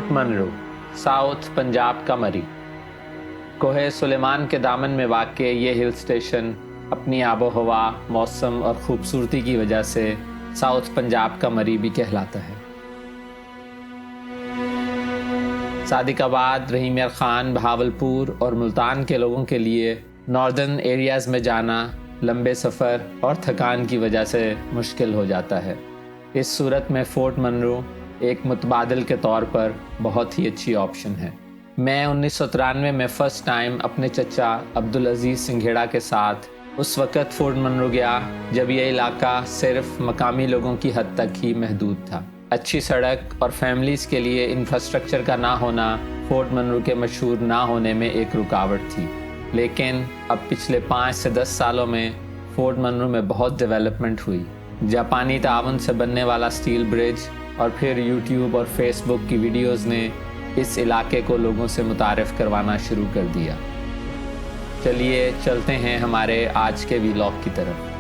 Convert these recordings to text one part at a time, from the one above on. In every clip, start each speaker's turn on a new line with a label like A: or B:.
A: Fort Munro, south Punjab का मरी। कोहे सुलेमान के दामन में वाक़े ये हिल स्टेशन अपनी आबो हवा, मौसम और ख़ूबसूरती की वजह से साउथ पंजाब का मरी भी कहलाता है। सादिकाबाद, रहीम यार ख़ान, बहावलपुर और मुल्तान के लोगों के लिए नॉर्दर्न एरियाज़ में जाना लंबे सफ़र और थकान की वजह से मुश्किल हो जाता है। इस सूरत में फ़ोर्ट मनरो एक मुतबादिल के तौर पर बहुत ही अच्छी ऑप्शन है। मैं 1993 में फ़र्स्ट टाइम अपने चचा अब्दुल अज़ीज़ सिंघेड़ा के साथ उस वक़्त फ़ोर्ट मनरो गया जब यह इलाका सिर्फ मकामी लोगों की हद तक ही महदूद था। अच्छी सड़क और फैमिलीज़ के लिए इंफ्रास्ट्रक्चर का ना होना फ़ोर्ट मनरो के मशहूर ना होने में एक रुकावट थी, लेकिन अब पिछले 5 से 10 सालों में फ़ोर्ट मनरो में बहुत डेवलपमेंट हुई। जापानी ताउन से बनने वाला स्टील ब्रिज और फिर यूट्यूब और फेसबुक की वीडियोज़ ने इस इलाके को लोगों से मुतारिफ़ करवाना शुरू कर दिया। चलिए चलते हैं हमारे आज के व्लॉग की तरफ।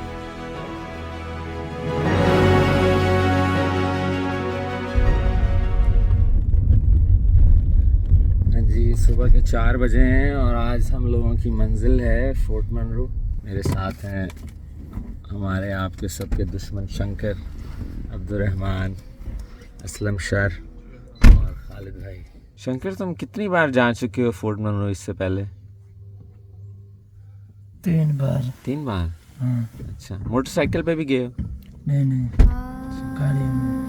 A: जी, सुबह के 4 बजे हैं और आज हम लोगों की मंजिल है फ़ोर्ट मनरो। मेरे साथ हैं हमारे आपके सबके दुश्मन शंकर, अब्दुर्रहमान, असलम शर और खालिद भाई। शंकर, तुम कितनी बार जा चुके हो फ़ोर्ट मनरो इससे पहले?
B: 3 बार।
A: 3 बार?
B: हाँ।
A: अच्छा, मोटरसाइकिल पे भी गए हो?
B: नहीं, गाड़ी में।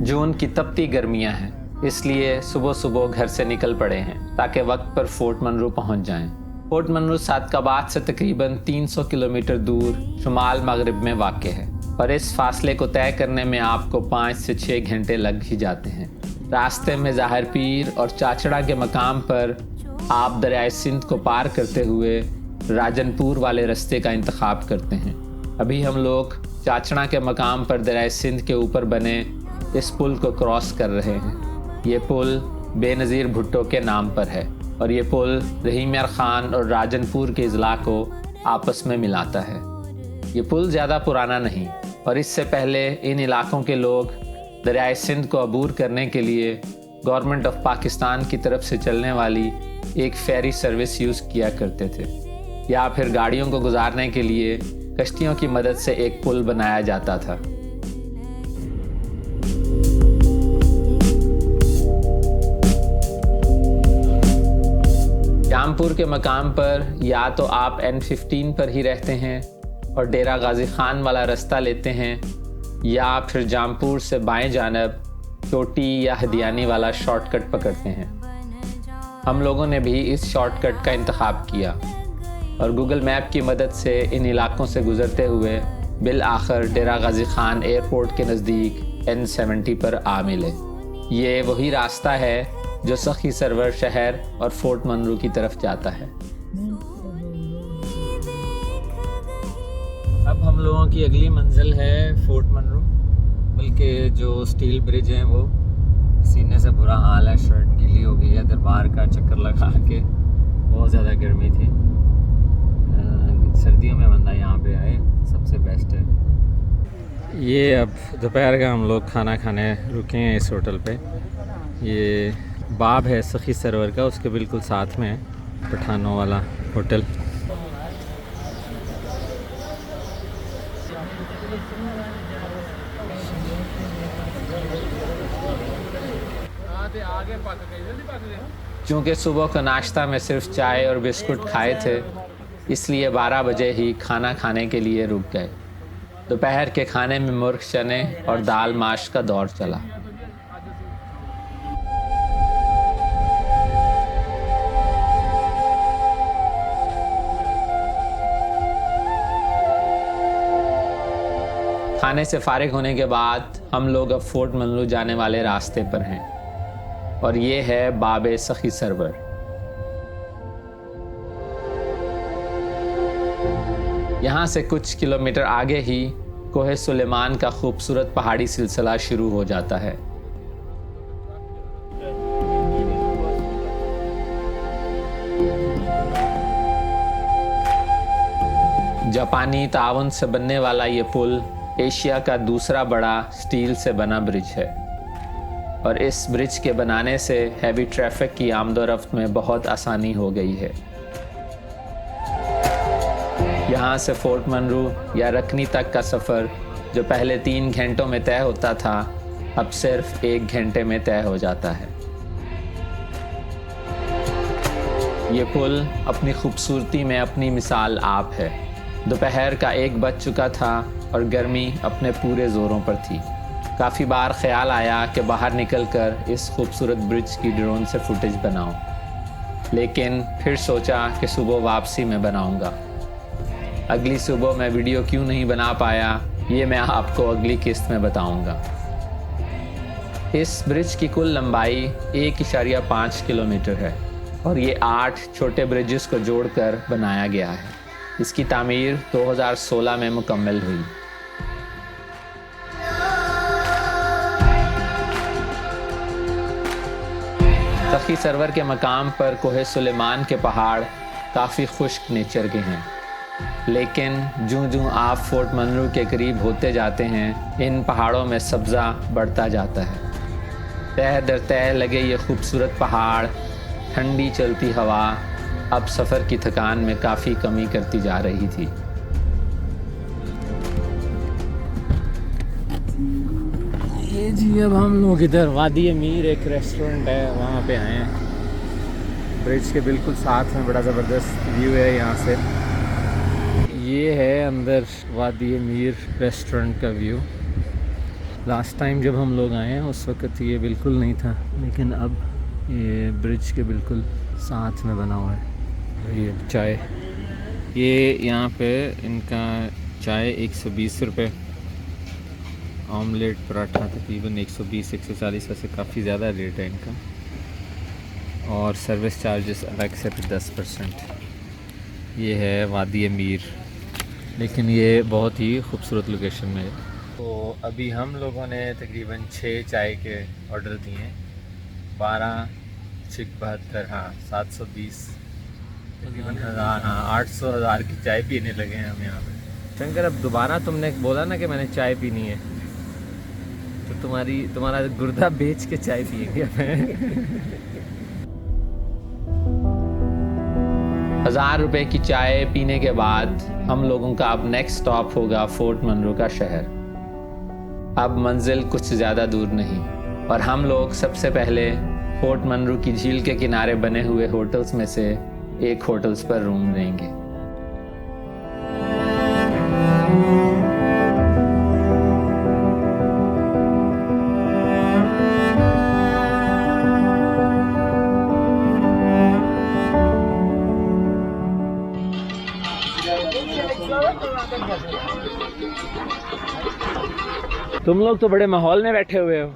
A: जून की तपती गर्मियां हैं, इसलिए सुबह सुबह घर से निकल पड़े हैं ताकि वक्त पर फ़ोर्ट मनरो पहुंच जाएं। फ़ोर्ट मनरो सादिकाबाद से तकरीबन 300 किलोमीटर दूर शुमाल मगरिब में वाक़ है और इस फासले को तय करने में आपको 5 से 6 घंटे लग ही जाते हैं। रास्ते में ज़ाहिर पीर और चाचड़ा के मकाम पर आप दरियाए सिंध को पार करते हुए राजनपुर वाले रास्ते का इंतखाब करते हैं। अभी हम लोग चाचड़ा के मकाम पर दरियाए सिंध के ऊपर बने इस पुल को क्रॉस कर रहे हैं। ये पुल बेनज़ीर भुट्टो के नाम पर है और ये पुल रहीम यार ख़ान और राजनपुर के अज़ला को आपस में मिलाता है। ये पुल ज़्यादा पुराना नहीं और इससे पहले इन इलाकों के लोग दरियाए सिंध को अबूर करने के लिए गवर्नमेंट ऑफ पाकिस्तान की तरफ से चलने वाली एक फेरी सर्विस यूज़ किया करते थे, या फिर गाड़ियों को गुजारने के लिए कश्तियों की मदद से एक पुल बनाया जाता था। जामपुर के मकाम पर या तो आप N15 पर ही रहते हैं और डेरा गाजी खान वाला रास्ता लेते हैं, या फिर जामपुर से बाएं जानब चोटी या हदियानी वाला शॉर्टकट पकड़ते हैं। हम लोगों ने भी इस शॉर्टकट का इंतखाब किया और गूगल मैप की मदद से इन इलाकों से गुजरते हुए बिल आखिर डेरा गाजी खान एयरपोर्ट के नज़दीक N70 पर आ मिले। ये वही रास्ता है जो सखी सरवर शहर और फ़ोर्ट मनरो की तरफ जाता है। अब हम लोगों की अगली मंजिल है फ़ोर्ट मनरो, बल्कि जो स्टील ब्रिज है वो सीने से बुरा हाल है, शर्ट गीली हो गई है। दरबार का चक्कर लगा के बहुत ज़्यादा गर्मी थी। सर्दियों में बंदा यहाँ पे आए सबसे बेस्ट है। ये अब दोपहर का हम लोग खाना खाने रुके हैं इस होटल पे। ये बाब है सखी सरवर का, उसके बिल्कुल साथ में है पठानों वाला होटल। चूँकि सुबह का नाश्ता में सिर्फ चाय और बिस्कुट खाए थे, इसलिए 12 बजे ही खाना खाने के लिए रुक गए। दोपहर के खाने में मुर्ग चने और दाल माश का दौर चला। खाने से फारिग होने के बाद हम लोग अब फ़ोर्ट मनरो जाने वाले रास्ते पर हैं और ये है बाबे सखी सरवर। यहाँ से कुछ किलोमीटर आगे ही कोहे सुलेमान का खूबसूरत पहाड़ी सिलसिला शुरू हो जाता है। जापानी ताउन से बनने वाला ये पुल एशिया का दूसरा बड़ा स्टील से बना ब्रिज है और इस ब्रिज के बनाने से हैवी ट्रैफिक की आमदोरफ्त में बहुत आसानी हो गई है। यहाँ से फोर्ट मनरू या रखनी तक का सफ़र जो पहले 3 घंटों में तय होता था, अब सिर्फ 1 घंटे में तय हो जाता है। ये पुल अपनी खूबसूरती में अपनी मिसाल आप है। दोपहर का 1 बज चुका था और गर्मी अपने पूरे ज़ोरों पर थी। काफ़ी बार ख्याल आया कि बाहर निकलकर इस खूबसूरत ब्रिज की ड्रोन से फुटेज बनाऊं, लेकिन फिर सोचा कि सुबह वापसी में बनाऊंगा। अगली सुबह मैं वीडियो क्यों नहीं बना पाया, ये मैं आपको अगली किस्त में बताऊंगा। इस ब्रिज की कुल लंबाई 1.5 किलोमीटर है और ये 8 छोटे ब्रिजेस को जोड़कर बनाया गया है। इसकी तामीर 2016 में मुकम्मल हुई। तखी सरवर के मकाम पर कोहे सुलेमान के पहाड़ काफ़ी खुश्क नेचर के हैं, लेकिन जूं आप फोर्ट मनरू के करीब होते जाते हैं, इन पहाड़ों में सब्ज़ा बढ़ता जाता है। तह दर तह लगे ये खूबसूरत पहाड़, ठंडी चलती हवा अब सफ़र की थकान में काफ़ी कमी करती जा रही थी।
C: ये जी अब हम लोग इधर वादी अमीर एक रेस्टोरेंट है, वहाँ पे आए हैं। ब्रिज के बिल्कुल साथ में बड़ा ज़बरदस्त व्यू है यहाँ से। ये है अंदर वादी अमीर रेस्टोरेंट का व्यू। लास्ट टाइम जब हम लोग आए हैं उस वक्त ये बिल्कुल नहीं था, लेकिन अब ये ब्रिज के बिल्कुल साथ में बना हुआ है। ये चाय, ये यहाँ पे इनका चाय 120 रुपये, ऑमलेट पराठा तकरीबन 120-140, वैसे काफ़ी ज़्यादा रेट है इनका, और सर्विस चार्जेस अलग से 10%। ये है वादी अमीर, लेकिन ये बहुत ही खूबसूरत लोकेशन में है। तो अभी हम लोगों ने तकरीबन 6 चाय के ऑर्डर दिए हैं। 12 6 72, हाँ 720, तकरीबन 1000, हाँ 800-1000 की चाय पीने लगे हैं हम यहाँ पे। शंकर, अब दोबारा तुमने बोला ना कि मैंने चाय पीनी है, तो तुम्हारा गुर्दा बेच के चाय पिएंगे।
A: 1000 रुपये की चाय पीने के बाद हम लोगों का अब नेक्स्ट स्टॉप होगा फोर्ट मनरू का शहर। अब मंजिल कुछ ज़्यादा दूर नहीं और हम लोग सबसे पहले फोर्ट मनरू की झील के किनारे बने हुए होटल्स में से एक होटल्स पर रूम लेंगे।
C: तुम लोग तो बड़े माहौल में बैठे हुए हो।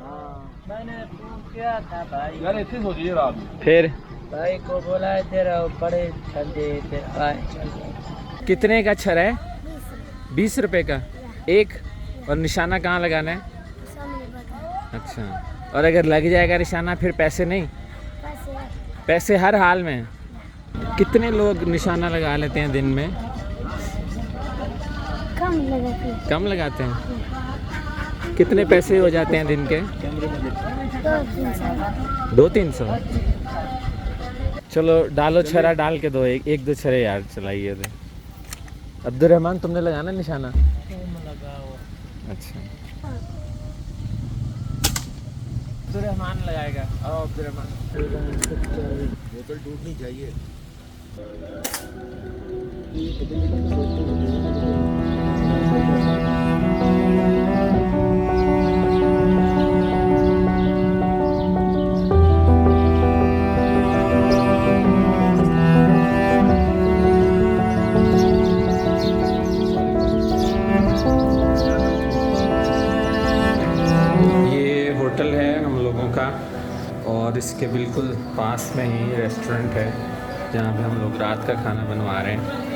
B: मैंने फोन किया था भाई,
C: यार इतनी सोचिए रात में। फिर
B: भाई को बोला है तेरा बड़े ठंडे फिर आए चल जाए।
C: कितने का छर है? 20 रुपए का एक। और निशाना कहाँ लगाना है? अच्छा, और अगर लग जाएगा निशाना फिर पैसे नहीं? पैसे हर हाल में। कितने लोग निशाना लगा लेते हैं दिन में? कम लगाते हैं। कितने पैसे हो जाते हैं दिन के? 200-300। चलो डालो छरा, डाल के दो, एक दो छरे यार चलाइए। अब्दुलरहमान तुमने लगाना निशाना? अच्छा, अब्दुलरहमान लगाएगा। आओ अब्दुलरहमान।
D: बोतल टूटनी चाहिए।
C: और इसके बिल्कुल पास में ही रेस्टोरेंट है जहाँ पे हम लोग रात का खाना बनवा रहे हैं।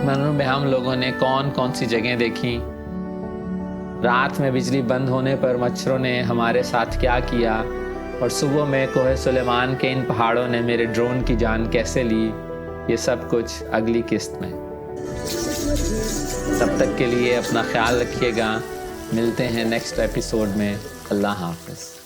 A: मनरू में हम लोगों ने कौन कौन सी जगह देखी, रात में बिजली बंद होने पर मच्छरों ने हमारे साथ क्या किया, और सुबह में कोहे सुलेमान के इन पहाड़ों ने मेरे ड्रोन की जान कैसे ली, ये सब कुछ अगली किस्त में। तब तक के लिए अपना ख्याल रखिएगा, मिलते हैं नेक्स्ट एपिसोड में। अल्लाह हाफ़िज़।